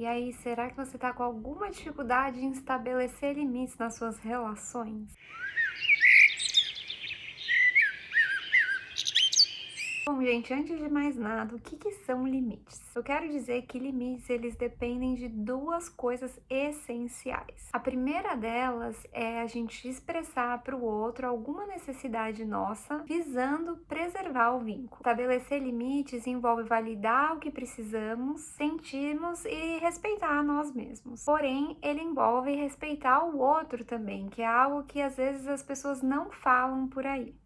E aí, será que você está com alguma dificuldade em estabelecer limites nas suas relações? Bom, gente, antes de mais nada, o que que são limites? Eu quero dizer que limites, eles dependem de duas coisas essenciais. A primeira delas é a gente expressar para o outro alguma necessidade nossa, visando preservar o vínculo. Estabelecer limites envolve validar o que precisamos, sentirmos e respeitar nós mesmos. Porém, ele envolve respeitar o outro também, que é algo que às vezes as pessoas não falam por aí.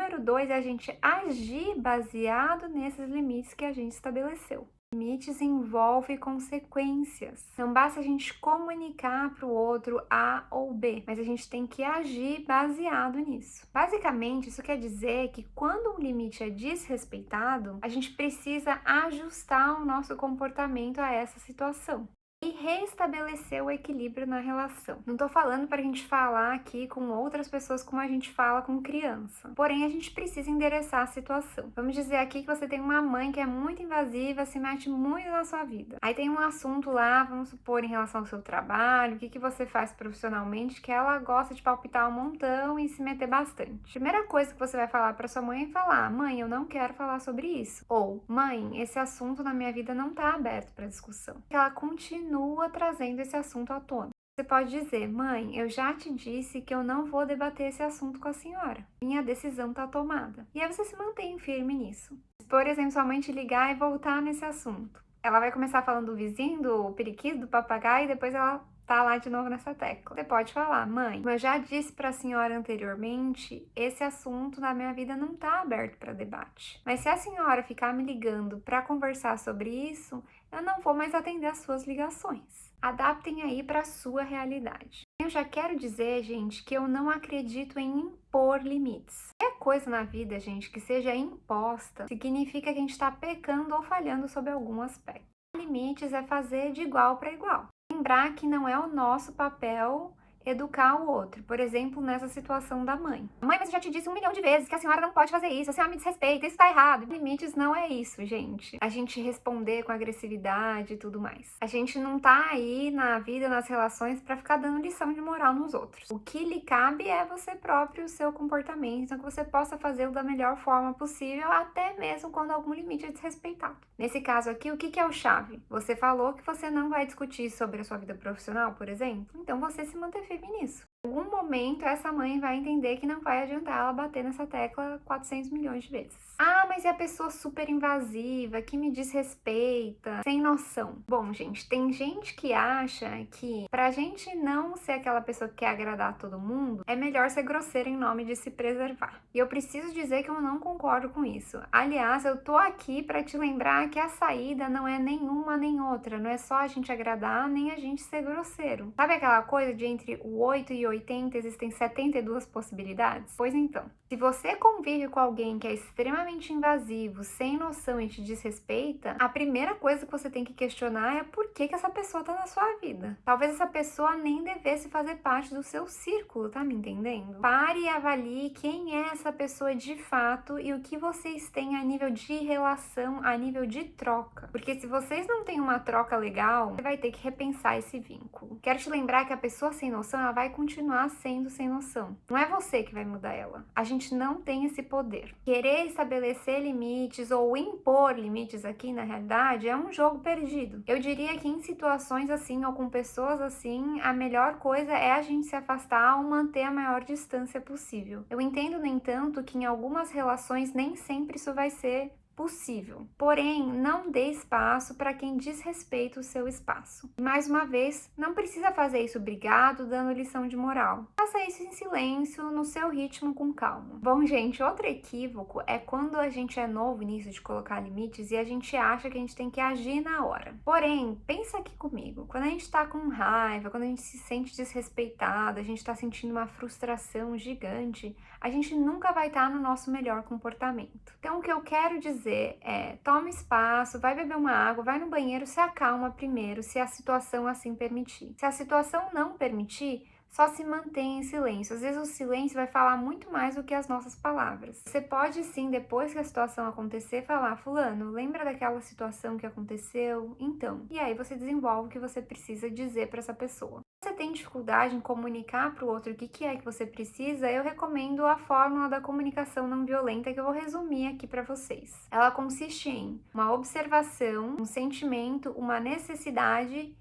Número 2 é a gente agir baseado nesses limites que a gente estabeleceu. Limites envolvem consequências. Não basta a gente comunicar para o outro A ou B, mas a gente tem que agir baseado nisso. Basicamente, isso quer dizer que quando um limite é desrespeitado, a gente precisa ajustar o nosso comportamento a essa situação e restabelecer o equilíbrio na relação. Não tô falando para a gente falar aqui com outras pessoas como a gente fala com criança. Porém, a gente precisa endereçar a situação. Vamos dizer aqui que você tem uma mãe que é muito invasiva, se mete muito na sua vida. Aí tem um assunto lá, vamos supor, em relação ao seu trabalho, o que que você faz profissionalmente, que ela gosta de palpitar um montão e se meter bastante. Primeira coisa que você vai falar para sua mãe é falar: "Mãe, eu não quero falar sobre isso." Ou: "Mãe, esse assunto na minha vida não tá aberto para discussão." Que ela continua trazendo esse assunto à tona. Você pode dizer: "Mãe, eu já te disse que eu não vou debater esse assunto com a senhora. Minha decisão está tomada." E aí você se mantém firme nisso. Por exemplo, sua mãe te ligar e voltar nesse assunto. Ela vai começar falando do vizinho, do periquito, do papagaio, e depois ela tá lá de novo nessa tecla. Você pode falar: "Mãe, como eu já disse para a senhora anteriormente, esse assunto na minha vida não está aberto para debate. Mas se a senhora ficar me ligando para conversar sobre isso, eu não vou mais atender as suas ligações." Adaptem aí para a sua realidade. Eu já quero dizer, gente, que eu não acredito em impor limites. Qualquer coisa na vida, gente, que seja imposta, significa que a gente está pecando ou falhando sobre algum aspecto. Limites é fazer de igual para igual. Lembrar que não é o nosso papel educar o outro. Por exemplo, nessa situação da mãe. "Mãe, mas eu já te disse 1 milhão de vezes que a senhora não pode fazer isso, a senhora me desrespeita, isso tá errado." Limites não é isso, gente. A gente responder com agressividade e tudo mais. A gente não tá aí na vida, nas relações, pra ficar dando lição de moral nos outros. O que lhe cabe é você próprio, o seu comportamento, então que você possa fazê-lo da melhor forma possível, até mesmo quando algum limite é desrespeitado. Nesse caso aqui, o que que é o chave? Você falou que você não vai discutir sobre a sua vida profissional, por exemplo? Então você se manter firme nisso. Em algum momento, essa mãe vai entender que não vai adiantar ela bater nessa tecla 400 milhões de vezes. "Ah, mas é a pessoa super invasiva, que me desrespeita, sem noção." Bom, gente, tem gente que acha que pra gente não ser aquela pessoa que quer agradar todo mundo, é melhor ser grosseira em nome de se preservar. E eu preciso dizer que eu não concordo com isso. Aliás, eu tô aqui pra te lembrar que a saída não é nenhuma nem outra, não é só a gente agradar, nem a gente ser grosseiro. Sabe aquela coisa de entre o 8 e 80 existem 72 possibilidades? Pois então, se você convive com alguém que é extremamente invasivo, sem noção e te desrespeita, a primeira coisa que você tem que questionar é por que essa pessoa tá na sua vida. Talvez essa pessoa nem devesse fazer parte do seu círculo, tá me entendendo? Pare e avalie quem é essa pessoa de fato e o que vocês têm a nível de relação, a nível de troca. Porque se vocês não têm uma troca legal, você vai ter que repensar esse vínculo. Quero te lembrar que a pessoa sem noção, ela vai continuar sendo sem noção. Não é você que vai mudar ela. A gente não tem esse poder. Querer estabelecer limites ou impor limites aqui, na realidade, é um jogo perdido. Eu diria que em situações assim ou com pessoas assim, a melhor coisa é a gente se afastar ou manter a maior distância possível. Eu entendo, no entanto, que em algumas relações nem sempre isso vai ser possível. Porém, não dê espaço para quem desrespeita o seu espaço. Mais uma vez, não precisa fazer isso brigado, dando lição de moral. Faça isso em silêncio, no seu ritmo, com calma. Bom, gente, outro equívoco é quando a gente é novo nisso de colocar limites e a gente acha que a gente tem que agir na hora. Porém, pensa aqui comigo. Quando a gente tá com raiva, quando a gente se sente desrespeitado, a gente tá sentindo uma frustração gigante, a gente nunca vai estar no nosso melhor comportamento. Então, o que eu quero dizer é: toma espaço, vai beber uma água, vai no banheiro, se acalma primeiro, se a situação assim permitir. Se a situação não permitir, só se mantém em silêncio. Às vezes o silêncio vai falar muito mais do que as nossas palavras. Você pode sim, depois que a situação acontecer, falar: fulano, lembra daquela situação que aconteceu? Então. E aí você desenvolve o que você precisa dizer para essa pessoa. Se você tem dificuldade em comunicar para o outro o que é que você precisa, eu recomendo a fórmula da comunicação não violenta que eu vou resumir aqui para vocês. Ela consiste em uma observação, um sentimento, uma necessidade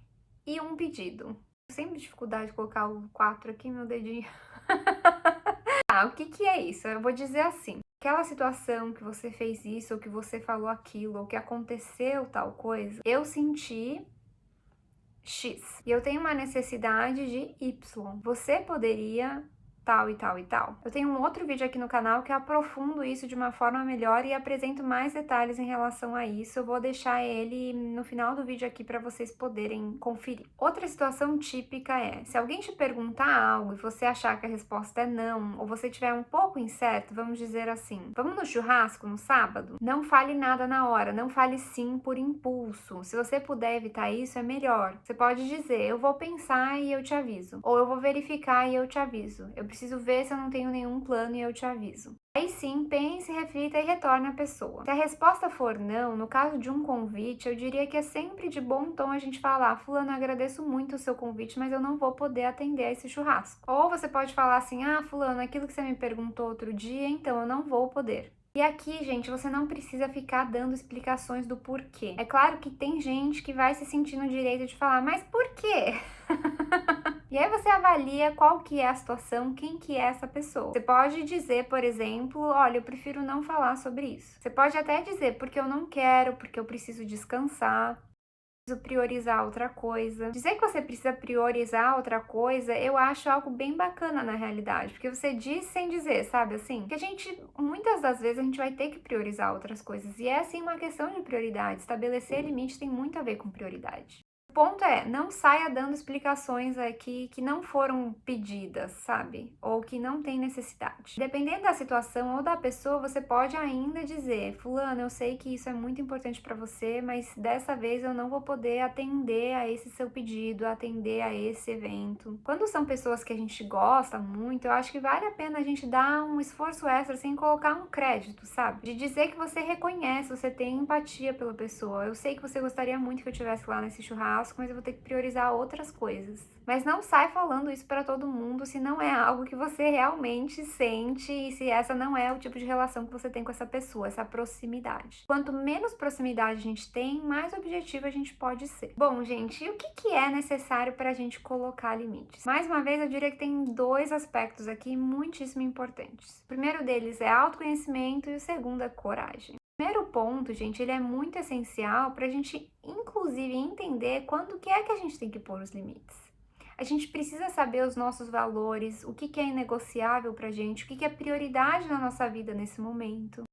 e um pedido. Sempre dificuldade de colocar o 4 aqui, meu dedinho. O que é isso? Eu vou dizer assim: aquela situação que você fez isso, ou que você falou aquilo, ou que aconteceu tal coisa, eu senti X. E eu tenho uma necessidade de Y. Você poderia tal e tal e tal. Eu tenho um outro vídeo aqui no canal que eu aprofundo isso de uma forma melhor e apresento mais detalhes em relação a isso. Eu vou deixar ele no final do vídeo aqui para vocês poderem conferir. Outra situação típica é: se alguém te perguntar algo e você achar que a resposta é não, ou você tiver um pouco incerto, vamos dizer assim: vamos no churrasco no sábado? Não fale nada na hora, não fale sim por impulso. Se você puder evitar isso, é melhor. Você pode dizer: eu vou pensar e eu te aviso. Ou eu vou verificar e eu te aviso. Eu preciso ver se eu não tenho nenhum plano e eu te aviso. Aí sim, pense, reflita e retorne à pessoa. Se a resposta for não, no caso de um convite, eu diria que é sempre de bom tom a gente falar: fulano, agradeço muito o seu convite, mas eu não vou poder atender a esse churrasco. Ou você pode falar assim: fulano, aquilo que você me perguntou outro dia, então eu não vou poder. E aqui, gente, você não precisa ficar dando explicações do porquê. É claro que tem gente que vai se sentir no direito de falar: mas por quê? E aí você avalia qual que é a situação, quem que é essa pessoa. Você pode dizer, por exemplo: olha, eu prefiro não falar sobre isso. Você pode até dizer: porque eu não quero, porque eu preciso descansar, preciso priorizar outra coisa. Dizer que você precisa priorizar outra coisa, eu acho algo bem bacana na realidade, porque você diz sem dizer, sabe assim? Que a gente, muitas das vezes, a gente vai ter que priorizar outras coisas, e é assim uma questão de prioridade. Estabelecer limite tem muito a ver com prioridade. O ponto é: não saia dando explicações aqui que não foram pedidas, sabe? Ou que não tem necessidade. Dependendo da situação ou da pessoa, você pode ainda dizer: fulano, eu sei que isso é muito importante para você, mas dessa vez eu não vou poder atender a esse seu pedido, atender a esse evento. Quando são pessoas que a gente gosta muito, eu acho que vale a pena a gente dar um esforço extra sem colocar um crédito, sabe? De dizer que você reconhece, você tem empatia pela pessoa. Eu sei que você gostaria muito que eu estivesse lá nesse churrasco, mas eu vou ter que priorizar outras coisas. Mas não sai falando isso para todo mundo se não é algo que você realmente sente e se essa não é o tipo de relação que você tem com essa pessoa, essa proximidade. Quanto menos proximidade a gente tem, mais objetivo a gente pode ser. Bom, gente, e o que é necessário para a gente colocar limites? Mais uma vez, eu diria que tem dois aspectos aqui muitíssimo importantes. O primeiro deles é autoconhecimento e o segundo é coragem. O primeiro ponto, gente, ele é muito essencial para a gente, inclusive, entender quando que é que a gente tem que pôr os limites. A gente precisa saber os nossos valores, o que é inegociável pra gente, o que é prioridade na nossa vida nesse momento.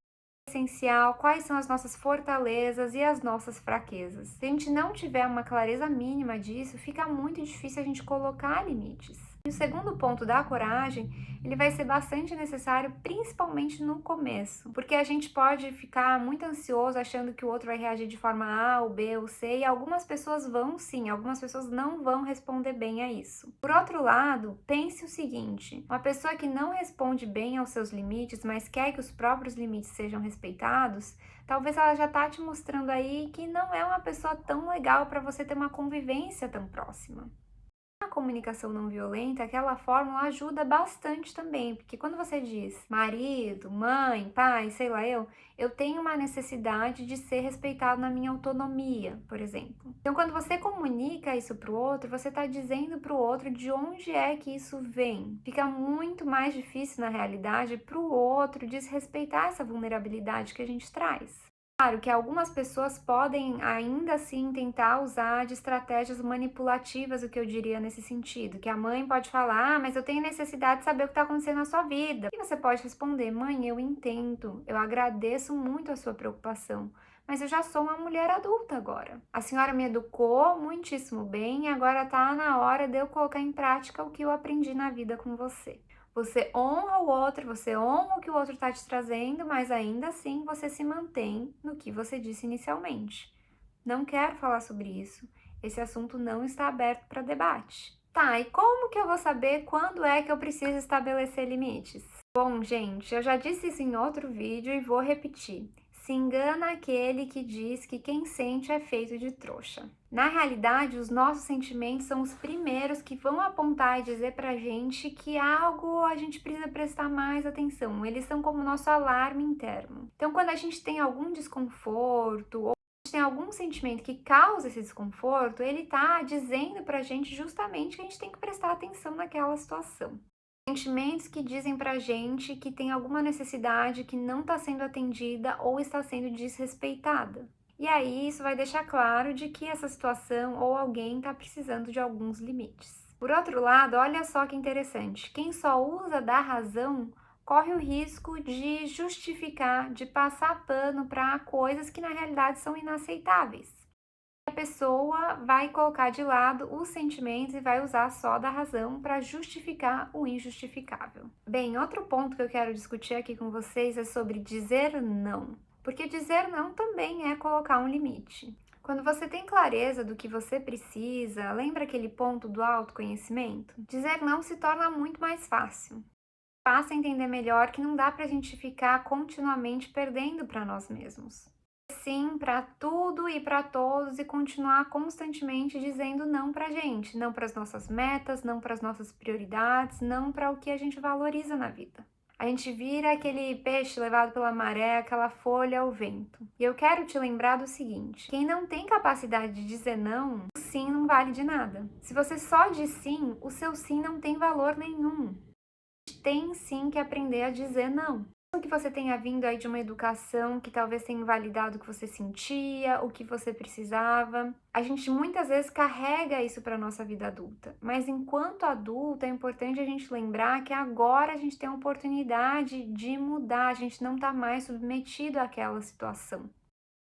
Essencial, quais são as nossas fortalezas e as nossas fraquezas. Se a gente não tiver uma clareza mínima disso, fica muito difícil a gente colocar limites. E o segundo ponto da coragem, ele vai ser bastante necessário, principalmente no começo, porque a gente pode ficar muito ansioso achando que o outro vai reagir de forma A, ou B, ou C, e algumas pessoas vão sim, algumas pessoas não vão responder bem a isso. Por outro lado, pense o seguinte: uma pessoa que não responde bem aos seus limites, mas quer que os próprios limites sejam respeitados, talvez ela já tá te mostrando aí que não é uma pessoa tão legal para você ter uma convivência tão próxima. A comunicação não violenta, aquela fórmula ajuda bastante também, porque quando você diz marido, mãe, pai, sei lá eu tenho uma necessidade de ser respeitado na minha autonomia, por exemplo. Então, quando você comunica isso para o outro, você está dizendo para o outro de onde é que isso vem. Fica muito mais difícil, na realidade, para o outro desrespeitar essa vulnerabilidade que a gente traz. Claro que algumas pessoas podem ainda assim tentar usar de estratégias manipulativas, o que eu diria nesse sentido, que a mãe pode falar: mas eu tenho necessidade de saber o que está acontecendo na sua vida. E você pode responder: mãe, eu entendo, eu agradeço muito a sua preocupação, mas eu já sou uma mulher adulta agora. A senhora me educou muitíssimo bem e agora está na hora de eu colocar em prática o que eu aprendi na vida com você. Você honra o outro, você honra o que o outro está te trazendo, mas ainda assim você se mantém no que você disse inicialmente. Não quero falar sobre isso. Esse assunto não está aberto para debate. Tá, e como que eu vou saber quando é que eu preciso estabelecer limites? Bom, gente, eu já disse isso em outro vídeo e vou repetir. Se engana aquele que diz que quem sente é feito de trouxa. Na realidade, os nossos sentimentos são os primeiros que vão apontar e dizer pra gente que algo a gente precisa prestar mais atenção. Eles são como nosso alarme interno. Então, quando a gente tem algum desconforto tem algum sentimento que causa esse desconforto, ele tá dizendo pra gente justamente que a gente tem que prestar atenção naquela situação. Sentimentos que dizem pra gente que tem alguma necessidade que não está sendo atendida ou está sendo desrespeitada. E aí isso vai deixar claro de que essa situação ou alguém está precisando de alguns limites. Por outro lado, olha só que interessante, quem só usa da razão corre o risco de justificar, de passar pano para coisas que na realidade são inaceitáveis. A pessoa vai colocar de lado os sentimentos e vai usar só da razão para justificar o injustificável. Bem, outro ponto que eu quero discutir aqui com vocês é sobre dizer não. Porque dizer não também é colocar um limite. Quando você tem clareza do que você precisa, lembra aquele ponto do autoconhecimento? Dizer não se torna muito mais fácil. Passa a entender melhor que não dá para a gente ficar continuamente perdendo para nós mesmos. Sim, para tudo e para todos e continuar constantemente dizendo não para a gente, não para as nossas metas, não para as nossas prioridades, não para o que a gente valoriza na vida. A gente vira aquele peixe levado pela maré, aquela folha ao vento. E eu quero te lembrar do seguinte: quem não tem capacidade de dizer não, o sim não vale de nada. Se você só diz sim, o seu sim não tem valor nenhum. Tem sim que aprender a dizer não. Que você tenha vindo aí de uma educação que talvez tenha invalidado o que você sentia, o que você precisava. A gente muitas vezes carrega isso para nossa vida adulta, mas enquanto adulto é importante a gente lembrar que agora a gente tem a oportunidade de mudar, a gente não está mais submetido àquela situação.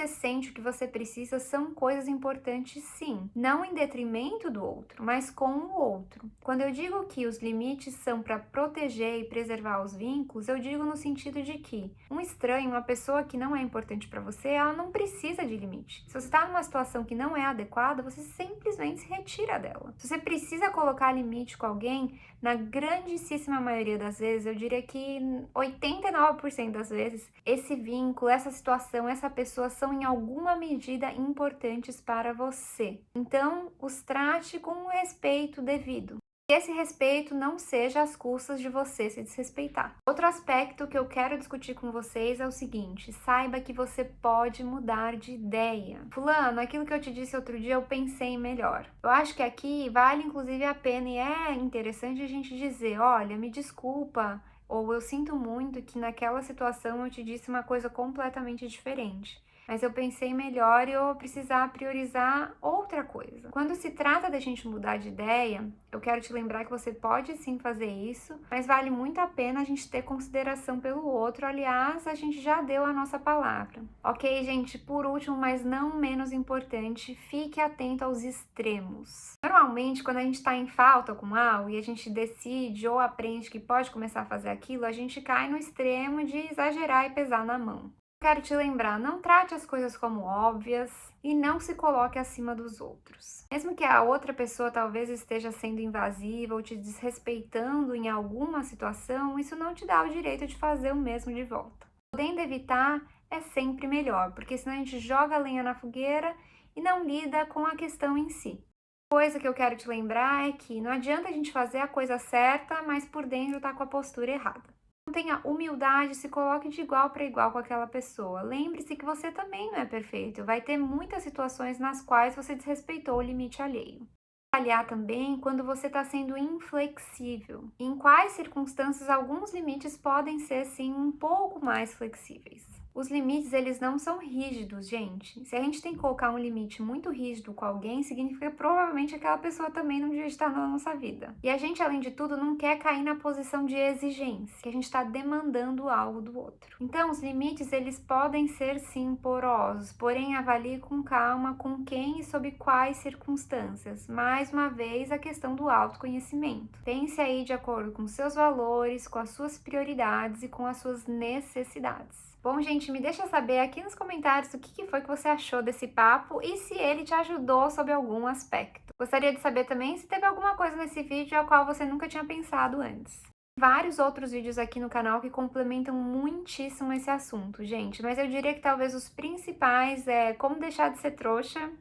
Você sente o que você precisa são coisas importantes, sim, não em detrimento do outro, mas com o outro. Quando eu digo que os limites são para proteger e preservar os vínculos, eu digo no sentido de que um estranho, uma pessoa que não é importante para você, ela não precisa de limite. Se você está numa situação que não é adequada, você simplesmente se retira dela. Se você precisa colocar limite com alguém, na grandíssima maioria das vezes, eu diria que 89% das vezes, esse vínculo, essa situação, essa pessoa são em alguma medida importantes para você. Então, os trate com o respeito devido. Que esse respeito não seja às custas de você se desrespeitar. Outro aspecto que eu quero discutir com vocês é o seguinte: saiba que você pode mudar de ideia. Fulano, aquilo que eu te disse outro dia eu pensei melhor. Eu acho que aqui vale inclusive a pena e é interessante a gente dizer: olha, me desculpa, ou eu sinto muito que naquela situação eu te disse uma coisa completamente diferente. Mas eu pensei melhor e eu vou precisar priorizar outra coisa. Quando se trata da gente mudar de ideia, eu quero te lembrar que você pode sim fazer isso, mas vale muito a pena a gente ter consideração pelo outro. Aliás, a gente já deu a nossa palavra. Ok, gente? Por último, mas não menos importante, fique atento aos extremos. Normalmente, quando a gente está em falta com algo e a gente decide ou aprende que pode começar a fazer aquilo, a gente cai no extremo de exagerar e pesar na mão. Quero te lembrar, não trate as coisas como óbvias e não se coloque acima dos outros. Mesmo que a outra pessoa talvez esteja sendo invasiva ou te desrespeitando em alguma situação, isso não te dá o direito de fazer o mesmo de volta. Podendo evitar é sempre melhor, porque senão a gente joga a lenha na fogueira e não lida com a questão em si. Coisa que eu quero te lembrar é que não adianta a gente fazer a coisa certa, mas por dentro tá com a postura errada. Tenha humildade, se coloque de igual para igual com aquela pessoa. Lembre-se que você também não é perfeito. Vai ter muitas situações nas quais você desrespeitou o limite alheio. Avaliar também quando você está sendo inflexível. Em quais circunstâncias alguns limites podem ser sim um pouco mais flexíveis. Os limites, eles não são rígidos, gente. Se a gente tem que colocar um limite muito rígido com alguém, significa que provavelmente aquela pessoa também não devia estar na nossa vida. E a gente, além de tudo, não quer cair na posição de exigência, que a gente está demandando algo do outro. Então, os limites, eles podem ser sim porosos, porém avalie com calma com quem e sob quais circunstâncias. Mais uma vez, a questão do autoconhecimento. Pense aí de acordo com seus valores, com as suas prioridades e com as suas necessidades. Bom, gente, me deixa saber aqui nos comentários o que foi que você achou desse papo e se ele te ajudou sob algum aspecto. Gostaria de saber também se teve alguma coisa nesse vídeo a qual você nunca tinha pensado antes. Vários outros vídeos aqui no canal que complementam muitíssimo esse assunto, gente, mas eu diria que talvez os principais é como deixar de ser trouxa,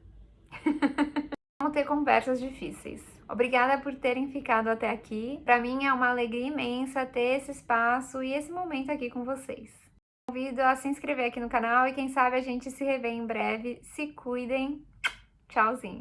como ter conversas difíceis. Obrigada por terem ficado até aqui. Para mim é uma alegria imensa ter esse espaço e esse momento aqui com vocês. Convido a se inscrever aqui no canal e quem sabe a gente se revê em breve. Se cuidem. Tchauzinho.